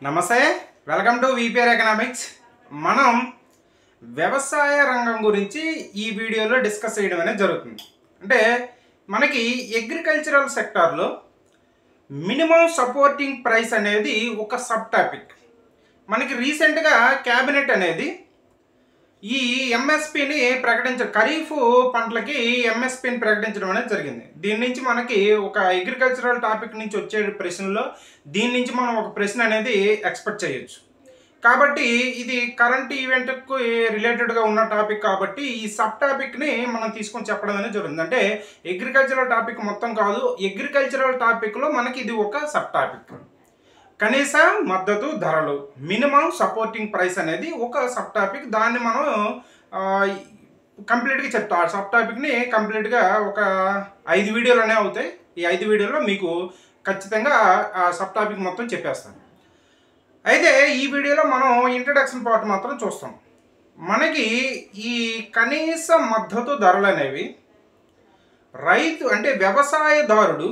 నమస్తే, welcome to VPR economics. మనం వ్యవసాయ రంగం గురించి ఈ వీడియోలో డిస్కస్ చేయడం అనేది జరుగుతుంది. అంటే మనకి అగ్రికల్చరల్ సెక్టార్లో మినిమం సపోర్టింగ్ ప్రైస్ అనేది ఒక సబ్ టాపిక్. మనకి రీసెంట్గా క్యాబినెట్ అనేది ఈ ఎంఎస్పిని ఖరీఫ్ పంటలకి ఎంఎస్పిని ప్రకటించడం అనేది జరిగింది. దీని నుంచి మనకి ఒక అగ్రికల్చరల్ టాపిక్ నుంచి వచ్చే ప్రశ్నలో దీని నుంచి మనం ఒక ప్రశ్న అనేది ఎక్స్పెక్ట్ చేయొచ్చు. కాబట్టి ఇది కరెంట్ ఈవెంట్కు రిలేటెడ్గా ఉన్న టాపిక్ కాబట్టి ఈ సబ్ టాపిక్ని మనం తీసుకొని చెప్పడం అనేది జరుగుతుంది. అంటే అగ్రికల్చరల్ టాపిక్ మొత్తం కాదు, అగ్రికల్చరల్ టాపిక్లో మనకి ఇది ఒక సబ్ టాపిక్. కనీస మద్దతు ధరలు, మినిమం సపోర్టింగ్ ప్రైస్ అనేది ఒక సబ్ టాపిక్. దాన్ని మనం కంప్లీట్గా చెప్తాం. ఆ సబ్ టాపిక్ని కంప్లీట్గా ఒక 5 వీడియోలు అవుతాయి. ఈ 5 వీడియోలో మీకు ఖచ్చితంగా ఆ సబ్ టాపిక్ మొత్తం చెప్పేస్తాను. అయితే ఈ వీడియోలో మనం ఇంట్రడక్షన్ పార్ట్ మాత్రం చూస్తాం. మనకి ఈ కనీస మద్దతు ధరలు అనేవి రైతు అంటే వ్యవసాయదారుడు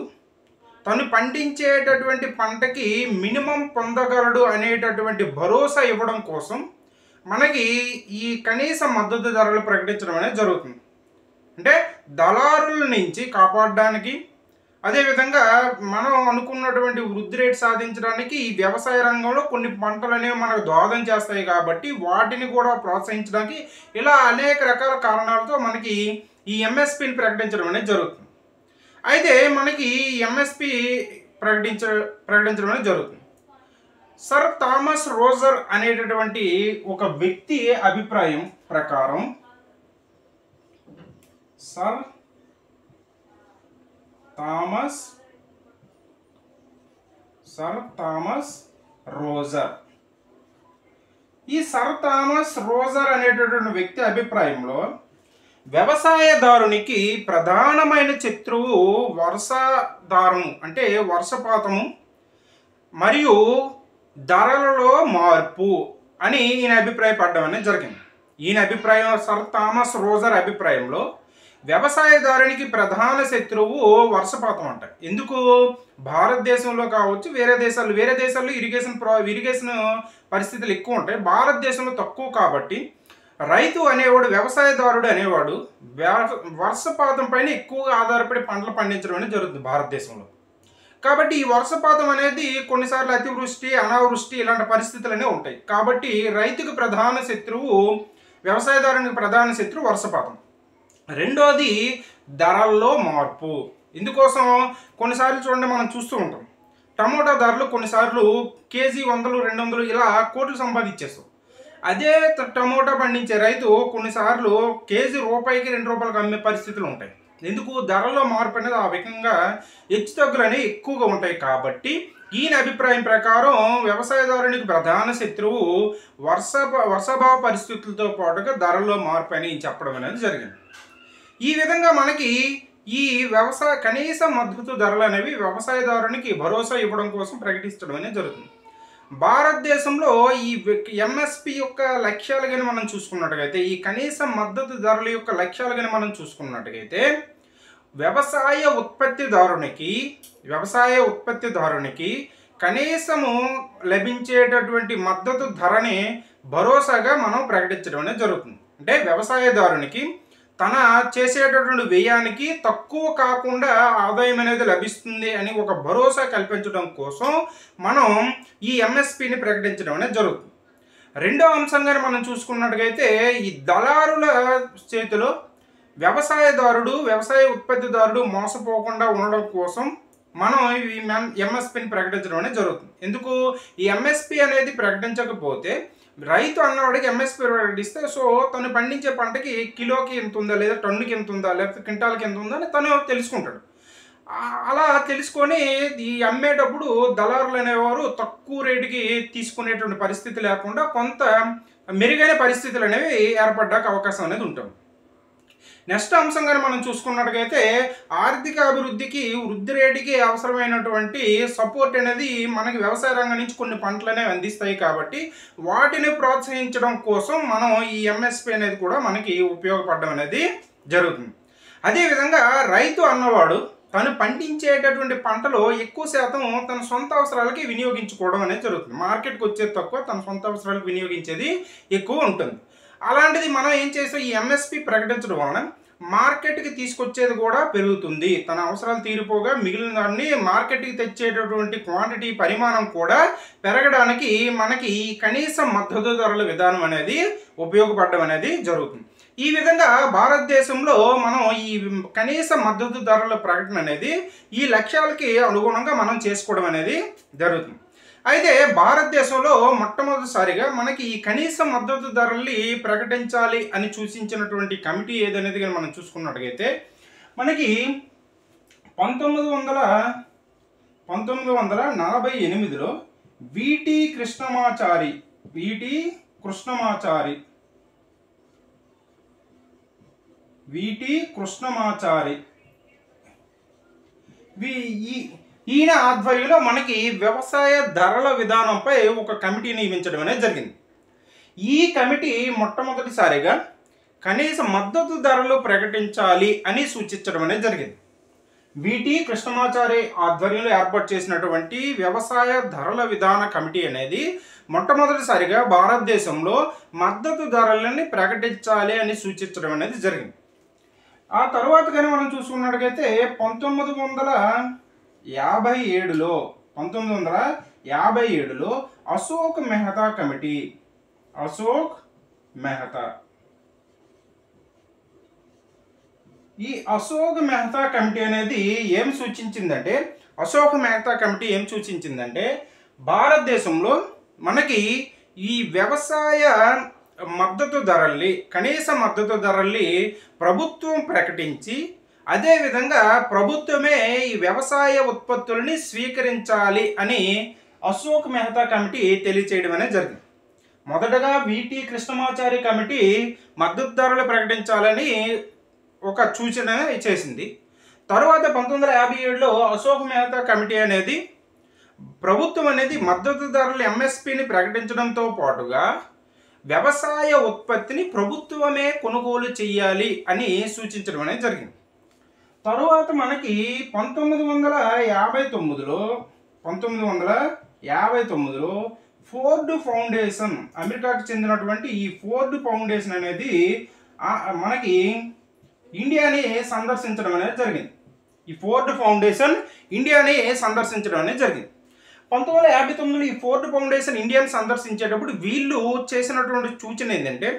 తను పండించేటటువంటి పంటకి మినిమం పొందగలడు అనేటటువంటి భరోసా ఇవ్వడం కోసం మనకి ఈ కనీస మద్దతు ధరలు ప్రకటించడం అనేది జరుగుతుంది. అంటే దళారుల నుంచి కాపాడడానికి, అదేవిధంగా మనం అనుకున్నటువంటి వృద్ధి రేటు సాధించడానికి ఈ వ్యవసాయ రంగంలో కొన్ని పంటలు అనేవి మనకు దోహదం చేస్తాయి కాబట్టి వాటిని కూడా ప్రోత్సహించడానికి ఇలా అనేక రకాల కారణాలతో మనకి ఈ ఎంఎస్పిని ప్రకటించడం అనేది జరుగుతుంది. అయితే మనకి ఎంఎస్పి ప్రకటించడం అనేది జరుగుతుంది. సర్ థామస్ రోజర్ అనేటటువంటి ఒక వ్యక్తి అభిప్రాయం ప్రకారం సర్ థామస్ రోజర్, ఈ సర్ థామస్ రోజర్ అనేటటువంటి వ్యక్తి అభిప్రాయంలో వ్యవసాయదారునికి ప్రధానమైన శత్రువు వర్షాధారము అంటే వర్షపాతము మరియు ధరలలో మార్పు అని ఈయన అభిప్రాయపడడం అనేది జరిగింది. ఈయన అభిప్రాయం, సర్ థామస్ రోజర్ అభిప్రాయంలో వ్యవసాయదారునికి ప్రధాన శత్రువు వర్షపాతం అంట. ఎందుకు? భారతదేశంలో కావచ్చు, వేరే దేశాల్లో ఇరిగేషన్ పరిస్థితులు ఎక్కువ ఉంటాయి, భారతదేశంలో తక్కువ. కాబట్టి రైతు అనేవాడు, వ్యవసాయదారుడు అనేవాడు వర్షపాతం పైన ఎక్కువగా ఆధారపడి పంటలు పండించడం అనేది జరుగుతుంది భారతదేశంలో. కాబట్టి ఈ వర్షపాతం అనేది కొన్నిసార్లు అతివృష్టి, అనావృష్టి ఇలాంటి పరిస్థితులు అనేవి ఉంటాయి. కాబట్టి రైతుకు ప్రధాన శత్రువు, వ్యవసాయదారునికి ప్రధాన శత్రువు వర్షపాతం. రెండోది ధరల్లో మార్పు. ఇందుకోసం కొన్నిసార్లు చూడండి, మనం చూస్తూ ఉంటాం టమోటా ధరలు కొన్నిసార్లు కేజీ 100, 200 ఇలా కోట్లు సంపాదించేస్తాం. అదే టమోటా పండించే రైతు కొన్నిసార్లు కేజీ రూపాయికి 2 రూపాయలకు అమ్మే పరిస్థితులు ఉంటాయి. ఎందుకు? ధరలో మార్పు అనేది ఆ విధంగా హెచ్చు తగ్గులు అనేవి ఎక్కువగా ఉంటాయి. కాబట్టి ఈయన అభిప్రాయం ప్రకారం వ్యవసాయదారునికి ప్రధాన శత్రువు వర్షాభావ పరిస్థితులతో పాటుగా ధరల్లో మార్పు అని చెప్పడం అనేది జరిగింది. ఈ విధంగా మనకి ఈ కనీస మద్దతు ధరలు అనేవి వ్యవసాయదారునికి భరోసా ఇవ్వడం కోసం ప్రకటించడం అనేది జరుగుతుంది. భారతదేశంలో ఈ ఎంఎస్పి యొక్క లక్ష్యాలు కానీ మనం చూసుకున్నట్టుగైతే, ఈ కనీస మద్దతు ధరల యొక్క లక్ష్యాలు కానీ మనం చూసుకున్నట్టుగైతే, వ్యవసాయ ఉత్పత్తిదారునికి కనీసము లభించేటటువంటి మద్దతు ధరని భరోసాగా మనం ప్రకటించడం అనేది జరుగుతుంది. అంటే వ్యవసాయదారునికి తన చేసేటటువంటి వ్యయానికి తక్కువ కాకుండా ఆదాయం అనేది లభిస్తుంది అని ఒక భరోసా కల్పించడం కోసం మనం ఈ ఎంఎస్పిని ప్రకటించడం అనేది జరుగుతుంది. రెండో అంశంగా మనం చూసుకున్నట్టుగైతే, ఈ దళారుల చేతిలో వ్యవసాయ ఉత్పత్తిదారుడు మోసపోకుండా ఉండడం కోసం మనం ఈ ఎంఎస్పిని ప్రకటించడం అనేది జరుగుతుంది. ఎందుకు? ఈ ఎంఎస్పి అనేది ప్రకటించకపోతే రైతు అన్నవాడికి ఎంఎస్పి ప్రకటిస్తే సో తను పండించే పంటకి కిలోకి ఎంత ఉందా, లేదా టన్నుకి ఎంత ఉందా, లేకపోతే క్వింటాల్కి ఎంత ఉందా అని తను తెలుసుకుంటాడు. అలా తెలుసుకొని ఈ అమ్మేటప్పుడు దళారులు అనేవారు తక్కువ రేటుకి తీసుకునేటువంటి పరిస్థితి లేకుండా కొంత మెరుగైన పరిస్థితులు అనేవి ఏర్పడ్డానికి అవకాశం అనేది ఉంటుంది. నెక్స్ట్ అంశంగా మనం చూసుకున్నట్టుగైతే, ఆర్థిక అభివృద్ధికి వృద్ధి రేటుకి అవసరమైనటువంటి సపోర్ట్ అనేది మనకి వ్యవసాయ రంగం నుంచి కొన్ని పంటలు అనేవి అందిస్తాయి. కాబట్టి వాటిని ప్రోత్సహించడం కోసం మనం ఈ ఎంఎస్పి అనేది కూడా మనకి ఉపయోగపడడం అనేది జరుగుతుంది. అదేవిధంగా రైతు అన్నవాడు తను పండించేటటువంటి పంటలో ఎక్కువ శాతం తన సొంత అవసరాలకి వినియోగించుకోవడం అనేది జరుగుతుంది. మార్కెట్కి వచ్చేది తక్కువ, తన సొంత అవసరాలకు వినియోగించేది ఎక్కువ ఉంటుంది. అలాంటిది మనం ఏం చేసాం, ఈ ఎంఎస్పి ప్రకటించడం వలన మార్కెట్కి తీసుకొచ్చేది కూడా పెరుగుతుంది. తన అవసరాలు తీరిపోగా మిగిలిన దాన్ని మార్కెట్కి తెచ్చేటటువంటి క్వాంటిటీ పరిమాణం కూడా పెరగడానికి మనకి కనీస మద్దతు ధరల విధానం అనేది ఉపయోగపడడం అనేది జరుగుతుంది. ఈ విధంగా భారతదేశంలో మనం ఈ కనీస మద్దతు ధరల ప్రకటన అనేది ఈ లక్ష్యాలకి అనుగుణంగా మనం చేసుకోవడం అనేది జరుగుతుంది. అయితే భారతదేశంలో మొట్టమొదటిసారిగా మనకి ఈ కనీస మద్దతు ధరల్ని ప్రకటించాలి అని సూచించినటువంటి కమిటీ ఏదనేది కానీ మనం చూసుకున్నట్టుగైతే మనకి 1948లో విటి కృష్ణమాచారి ఈయన ఆధ్వర్యంలో మనకి వ్యవసాయ ధరల విధానంపై ఒక కమిటీ నియమించడం అనేది జరిగింది. ఈ కమిటీ మొట్టమొదటిసారిగా కనీస మద్దతు ధరలు ప్రకటించాలి అని సూచించడం అనేది జరిగింది. విటి కృష్ణమాచారి ఆధ్వర్యంలో ఏర్పాటు చేసినటువంటి వ్యవసాయ ధరల విధాన కమిటీ అనేది మొట్టమొదటిసారిగా భారతదేశంలో మద్దతు ధరలని ప్రకటించాలి అని సూచించడం అనేది జరిగింది. ఆ తర్వాత కానీ మనం చూసుకున్నట్టుగైతే 1957లో అశోక్ మెహతా కమిటీ ఈ అశోక్ మెహతా కమిటీ అనేది ఏం సూచించిందంటే భారతదేశంలో మనకి ఈ వ్యవసాయ మద్దతు ధరల్ని కనీస మద్దతు ధరల్ని ప్రభుత్వం ప్రకటించి అదేవిధంగా ప్రభుత్వమే ఈ వ్యవసాయ ఉత్పత్తులని స్వీకరించాలి అని అశోక్ మెహతా కమిటీ తెలియచేయడం అనేది జరిగింది. మొదటగా విటి కృష్ణమాచారి కమిటీ మద్దతు ధరలు ప్రకటించాలని ఒక సూచన చేసింది. తరువాత 1957లో అశోక్ మెహతా కమిటీ అనేది ప్రభుత్వం అనేది మద్దతు ధరలు ఎంఎస్పిని ప్రకటించడంతో పాటుగా వ్యవసాయ ఉత్పత్తిని ప్రభుత్వమే కొనుగోలు చేయాలి అని సూచించడం అనేది జరిగింది. తరువాత మనకి 1959లో ఫోర్డ్ ఫౌండేషన్, అమెరికాకు చెందినటువంటి ఈ ఫోర్డ్ ఫౌండేషన్ అనేది మనకి ఇండియాని సందర్శించడం అనేది జరిగింది. ఈ ఫోర్డ్ ఫౌండేషన్ ఇండియాని సందర్శించడం అనేది జరిగింది. 1959లో ఈ ఫోర్డ్ ఫౌండేషన్ ఇండియాని సందర్శించేటప్పుడు వీళ్ళు చేసినటువంటి సూచన ఏంటంటే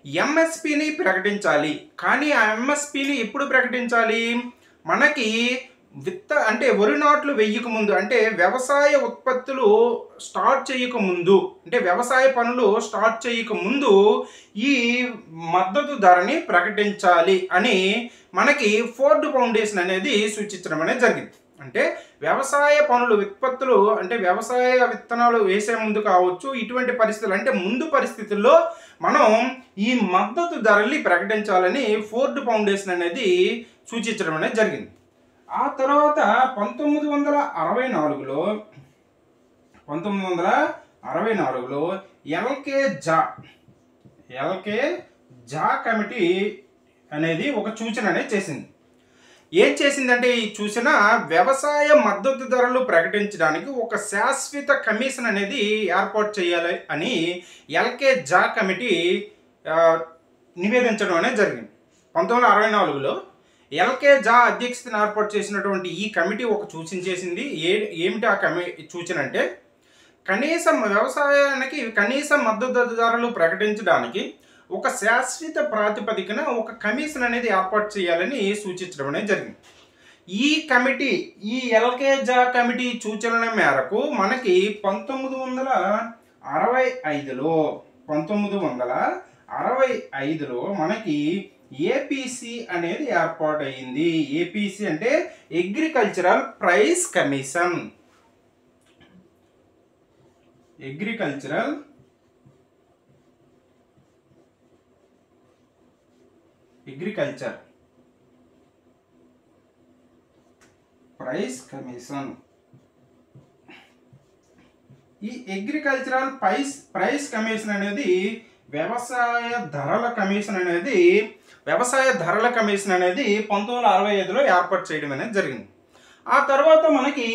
ఎంఎస్పిని ప్రకటించాలి. కానీ ఆ ఎంఎస్పిని ఎప్పుడు ప్రకటించాలి, మనకి అంటే వరి నాట్లు వేయక ముందు, అంటే వ్యవసాయ ఉత్పత్తులు స్టార్ట్ చేయక ముందు, అంటే వ్యవసాయ పనులు స్టార్ట్ చేయక ముందు ఈ మద్దతు ధరని ప్రకటించాలి అని మనకి ఫోర్డ్ ఫౌండేషన్ అనేది సూచించడం అనేది జరిగింది. అంటే వ్యవసాయ పనులు ఉత్పత్తులు అంటే వ్యవసాయ విత్తనాలు వేసే ముందు కావచ్చు, ఇటువంటి పరిస్థితులు అంటే ముందు పరిస్థితుల్లో మనం ఈ మద్దతు ధరల్ని ప్రకటించాలని ఫోర్డ్ ఫౌండేషన్ అనేది సూచించడం అనేది జరిగింది. ఆ తర్వాత 1964లో ఎల్కే జా కమిటీ అనేది ఒక సూచన అనేది చేసింది. ఏం చేసిందంటే ఈ సూచన వ్యవసాయ మద్దతు ధరలు ప్రకటించడానికి ఒక శాశ్వత కమిషన్ అనేది ఏర్పాటు చేయాలి అని ఎల్కే జా కమిటీ నివేదించడం అనేది జరిగింది. 1964లో ఎల్కే జా అధ్యక్షతను ఏర్పాటు చేసినటువంటి ఈ కమిటీ ఒక సూచన చేసింది. ఏమిటి ఆ సూచన అంటే వ్యవసాయానికి కనీస మద్దతు ధరలు ప్రకటించడానికి ఒక శాశ్వత ప్రాతిపదికన ఒక కమిషన్ అనేది ఏర్పాటు చేయాలని సూచించడం అనేది జరిగింది. ఈ కమిటీ, ఈ ఎల్కే జా కమిటీ సూచనల మేరకు మనకి 1965లో మనకి ఏపీసీ అనేది ఏర్పాటయింది. ఏపీసీ అంటే agricultural price commission. Agriculture price commission. ఈ అగ్రికల్చరల్ ప్రైస్ కమిషన్ అనేది వ్యవసాయ ధరల కమిషన్ అనేది వ్యవసాయ ధరల కమిషన్ అనేది 1965లో ఏర్పాటు చేయడం అనేది జరిగింది. ఆ తర్వాత మనకి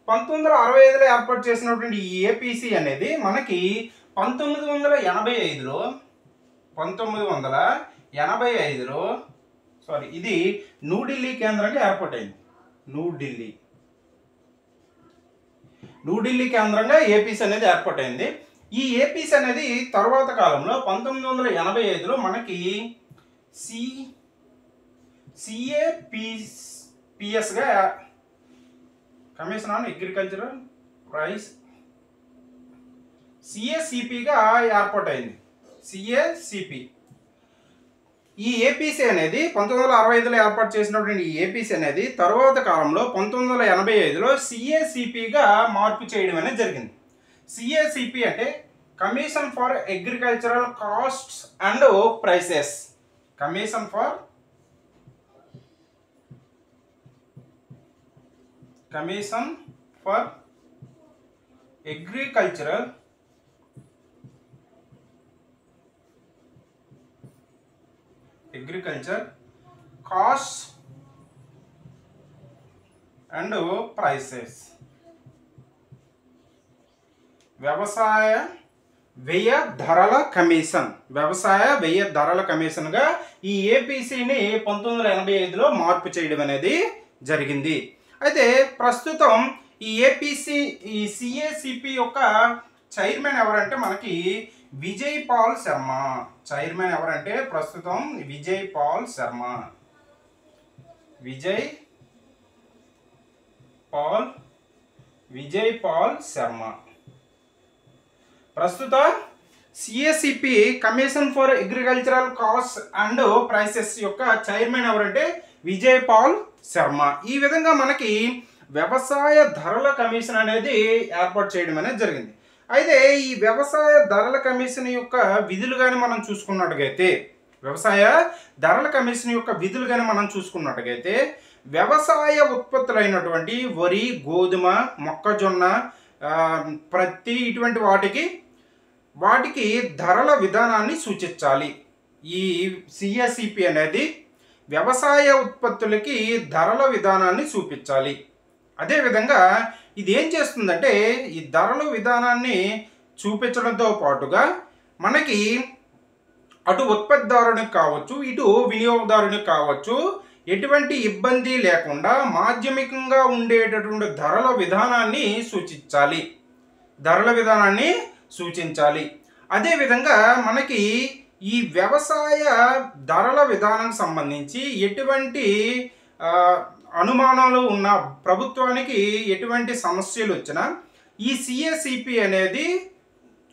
1965లో ఏర్పాటు చేసినటువంటి ఈ ఏపీసీ అనేది మనకి 1985లో ఇది న్యూఢిల్లీ కేంద్రంగా ఏర్పాటైంది. న్యూఢిల్లీ కేంద్రంగా ఏపీసీ అనేది ఏర్పాటైంది. ఈ ఏపీసీ అనేది తర్వాత కాలంలో 1985లో మనకి సిఏపిఎస్గా కమిషన్ ఆన్ అగ్రికల్చరల్ ప్రైస్ సిఏసిపిగా ఏర్పాటైంది. సిఏసిపి ఈ ఏపీసీ అనేది 1965లో ఏర్పాటు చేసినటువంటి ఈ ఏపీసీ అనేది తర్వాత కాలంలో 1985లో సిఏసిపిగా మార్పు చేయడం అనేది జరిగింది. సిఏసిపి అంటే commission for agricultural costs and prices. Commission for agricultural cost and prices. వ్యవసాయ వ్యయ ధరల కమిషన్గా ఈ ఏపీసీని 1985లో మార్పు చేయడం అనేది జరిగింది. అయితే ప్రస్తుతం ఈ ఏపీసీ ఈ సిఏసిపి యొక్క చైర్మన్ ఎవరంటే మనకి విజయ్ పాల్ శర్మ. చైర్మన్ ఎవరంటే ప్రస్తుతం విజయ్ పాల్ శర్మ. ప్రస్తుత CACP commission for agricultural cost and prices యొక్క చైర్మన్ ఎవరంటే విజయ్ పాల్ శర్మ. ఈ విధంగా మనకి వ్యవసాయ ధరల కమిషన్ అనేది ఏర్పాటు చేయడం అనేది జరిగింది. అయితే ఈ వ్యవసాయ ధరల కమిషన్ యొక్క విధులు కానీ మనం చూసుకున్నట్టుగైతే వ్యవసాయ ఉత్పత్తులైనటువంటి వరి, గోధుమ, మొక్కజొన్న, ప్రత్తి ఇటువంటి వాటికి ధరల విధానాన్ని సూచించాలి. ఈ సిఎసిపి అనేది వ్యవసాయ ఉత్పత్తులకి ధరల విధానాన్ని చూపించాలి. అదేవిధంగా ఇది ఏం చేస్తుందంటే ఈ ధరల విధానాన్ని చూపించడంతో పాటుగా మనకి అటు ఉత్పత్తిదారునికి కావచ్చు, ఇటు వినియోగదారునికి కావచ్చు ఎటువంటి ఇబ్బంది లేకుండా మాధ్యమికంగా ఉండేటటువంటి ధరల విధానాన్ని సూచించాలి. అదేవిధంగా మనకి ఈ వ్యవసాయ ధరల విధానానికి సంబంధించి ఎటువంటి అనుమానాలు ఉన్న ప్రభుత్వానికి ఎటువంటి సమస్యలు వచ్చినా ఈ సిఏసిపి అనేది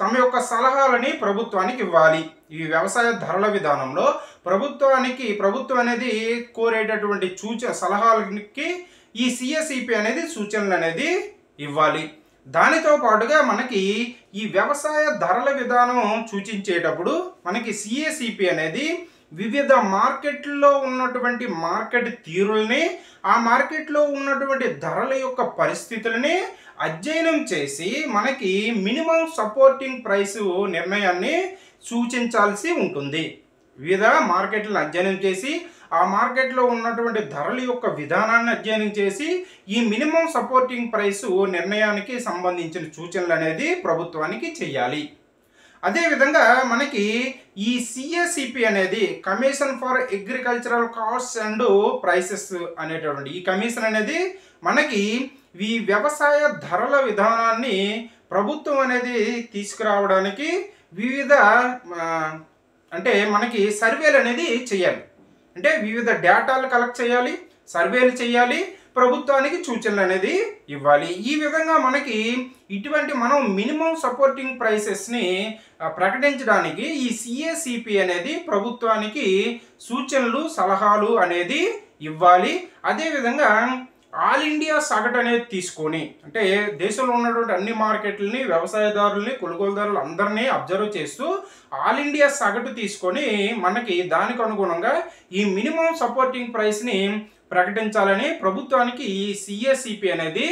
తమ యొక్క సలహాలని ప్రభుత్వానికి ఇవ్వాలి. ఈ వ్యవసాయ ధరల విధానంలో ప్రభుత్వం అనేది కోరేటటువంటి సలహాలకి ఈ సిఏసిపి అనేది సూచనలు అనేది ఇవ్వాలి. దానితో పాటుగా మనకి ఈ వ్యవసాయ ధరల విధానం సూచించేటప్పుడు మనకి సిఏసిపి అనేది వివిధ మార్కెట్లలో ఉన్నటువంటి మార్కెట్ తీరుల్ని, ఆ మార్కెట్లో ఉన్నటువంటి ధరల యొక్క పరిస్థితులని అధ్యయనం చేసి మనకి మినిమం సపోర్టింగ్ ప్రైస్ నిర్ణయాన్ని సూచించాల్సి ఉంటుంది. వివిధ మార్కెట్లను అధ్యయనం చేసి ఆ మార్కెట్లో ఉన్నటువంటి ధరల యొక్క విధానాన్ని అధ్యయనం చేసి ఈ మినిమం సపోర్టింగ్ ప్రైస్ నిర్ణయానికి సంబంధించిన సూచనలు అనేది ప్రభుత్వానికి చేయాలి. అదేవిధంగా మనకి ఈ సిఏసిపి అనేది commission for agricultural cost and prices అనేటటువంటి ఈ కమిషన్ అనేది మనకి ఈ వ్యవసాయ ధరల విధానాన్ని ప్రభుత్వం అనేది తీసుకురావడానికి వివిధ అంటే మనకి సర్వేలు అనేది చేయాలి. అంటే వివిధ డేటాలు కలెక్ట్ చేయాలి, సర్వేలు చేయాలి, ప్రభుత్వానికి సూచనలు అనేది ఇవ్వాలి. ఈ విధంగా మనకి ఇటువంటి మనం మినిమం సపోర్టింగ్ ప్రైసెస్ని ప్రకటించడానికి ఈ సిఏసిపి అనేది ప్రభుత్వానికి సూచనలు, సలహాలు అనేది ఇవ్వాలి. అదేవిధంగా ఆల్ ఇండియా సగటు అనేది తీసుకొని, అంటే దేశంలో ఉన్నటువంటి అన్ని మార్కెట్లని, వ్యవసాయదారుల్ని, కొనుగోలుదారులు అందరినీ అబ్జర్వ్ చేస్తూ ఆల్ ఇండియా సగటు తీసుకొని మనకి దానికి అనుగుణంగా ఈ మినిమం సపోర్టింగ్ ప్రైస్ని ప్రకటించాలని ప్రభుత్వానికి ఈ సిఏసిపి అనేది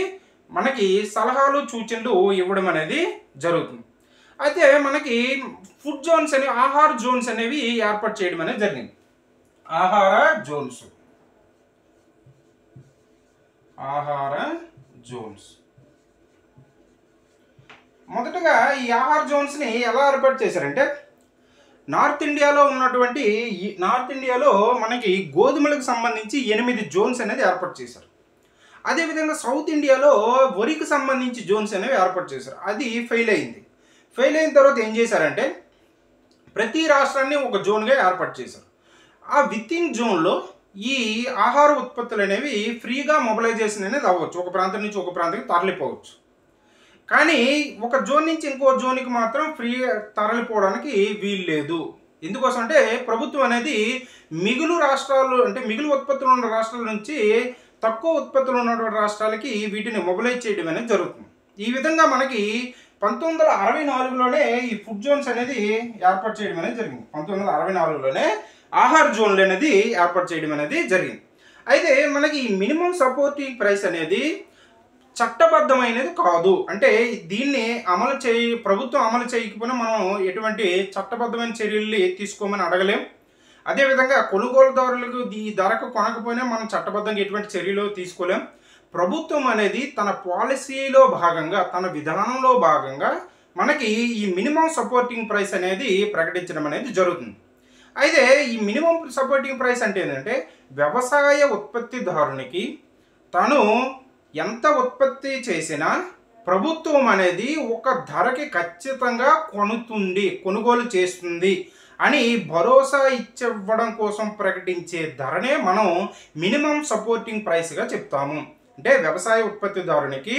మనకి సలహాలు, సూచనలు ఇవ్వడం అనేది జరుగుతుంది. అయితే మనకి ఫుడ్ జోన్స్ ఆహార జోన్స్ అనేవి ఏర్పాటు చేయడం అనేది జరిగింది. ఆహార జోన్స్. ఆహార జోన్స్. మొదటగా ఈ ఆహార జోన్స్ని ఎలా ఏర్పాటు చేశారంటే, నార్త్ ఇండియాలో మనకి గోధుమలకు సంబంధించి 8 జోన్స్ అనేది ఏర్పాటు చేశారు. అదేవిధంగా సౌత్ ఇండియాలో వరికి సంబంధించి జోన్స్ అనేవి ఏర్పాటు చేశారు. అది ఫెయిల్ అయింది. ఫెయిల్ అయిన తర్వాత ఏం చేశారంటే, ప్రతి రాష్ట్రాన్ని ఒక జోన్గా ఏర్పాటు చేశారు. ఆ విత్ ఇన్ జోన్లో ఈ ఆహార ఉత్పత్తులు అనేవి ఫ్రీగా మొబిలైజేషన్ అనేది అవ్వచ్చు. ఒక ప్రాంతం నుంచి ఒక ప్రాంతానికి తరలిపోవచ్చు. కానీ ఒక జోన్ నుంచి ఇంకో జోన్కి మాత్రం ఫ్రీ తరలిపోవడానికి వీలు లేదు. ఎందుకోసం అంటే ప్రభుత్వం అనేది మిగులు ఉత్పత్తులు ఉన్న రాష్ట్రాల నుంచి తక్కువ ఉత్పత్తులు ఉన్నటువంటి రాష్ట్రాలకి వీటిని మొబిలైజ్ చేయడం అనేది జరుగుతుంది. ఈ విధంగా మనకి 1964లోనే ఈ ఫుడ్ జోన్స్ అనేది ఏర్పాటు చేయడం అనేది జరిగింది. 1964లోనే ఆహార జోన్లు అనేది ఏర్పాటు చేయడం అనేది జరిగింది. అయితే మనకి ఈ మినిమం సపోర్టింగ్ ప్రైస్ అనేది చట్టబద్ధమైనది కాదు. అంటే దీన్ని ప్రభుత్వం అమలు చేయకపోయినా మనం ఎటువంటి చట్టబద్ధమైన చర్యల్ని తీసుకోమని అడగలేం. అదేవిధంగా కొనుగోలుదారులకు ఈ ధరకు కొనకపోయినా మనం చట్టబద్ధంగా ఎటువంటి చర్యలు తీసుకోలేం. ప్రభుత్వం అనేది తన పాలసీలో భాగంగా, తన విధానంలో భాగంగా మనకి ఈ మినిమం సపోర్టింగ్ ప్రైస్ అనేది ప్రకటించడం అనేది జరుగుతుంది. అయితే ఈ మినిమం సపోర్టింగ్ ప్రైస్ అంటే ఏంటంటే, వ్యవసాయ ఉత్పత్తిదారునికి తను ఎంత ఉత్పత్తి చేసినా ప్రభుత్వం అనేది ఒక ధరకి ఖచ్చితంగా కొనుగోలు చేస్తుంది అని భరోసా ఇవ్వడం కోసం ప్రకటించే ధరనే మనం మినిమం సపోర్టింగ్ ప్రైస్గా చెప్తాము. అంటే వ్యవసాయ ఉత్పత్తిదారునికి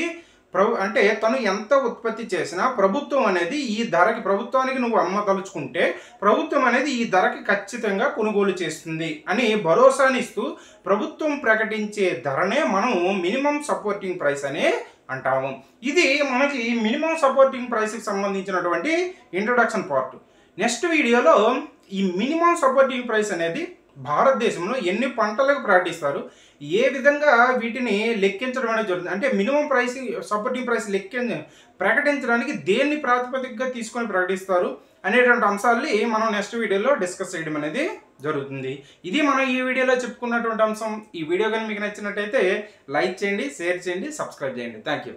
అంటే తను ఎంత ఉత్పత్తి చేసినా ప్రభుత్వం అనేది ఈ ధరకి, ప్రభుత్వానికి నువ్వు అమ్మదలుచుకుంటే ప్రభుత్వం అనేది ఈ ధరకి ఖచ్చితంగా కొనుగోలు చేస్తుంది అని భరోసానిస్తూ ప్రభుత్వం ప్రకటించే ధరనే మనం మినిమం సపోర్టింగ్ ప్రైస్ అని అంటాము. ఇది మనకి మినిమం సపోర్టింగ్ ప్రైస్కి సంబంధించినటువంటి ఇంట్రొడక్షన్ పార్ట్. నెక్స్ట్ వీడియోలో ఈ మినిమం సపోర్టింగ్ ప్రైస్ అనేది భారతదేశంలో ఎన్ని పంటలకు ప్రకటిస్తారు, ఏ విధంగా వీటిని లెక్కించడం అనేది జరుగుతుంది, అంటే మినిమం సపోర్టింగ్ ప్రైస్ ప్రకటించడానికి దేన్ని ప్రాతిపదికగా తీసుకొని ప్రకటిస్తారు అనేటువంటి అంశాలని మనం నెక్స్ట్ వీడియోలో డిస్కస్ చేయడం అనేది జరుగుతుంది. ఇది మనం ఈ వీడియోలో చెప్పుకున్నటువంటి అంశం. ఈ వీడియో కానీ మీకు నచ్చినట్టయితే లైక్ చేయండి, షేర్ చేయండి, సబ్స్క్రైబ్ చేయండి. Thank you.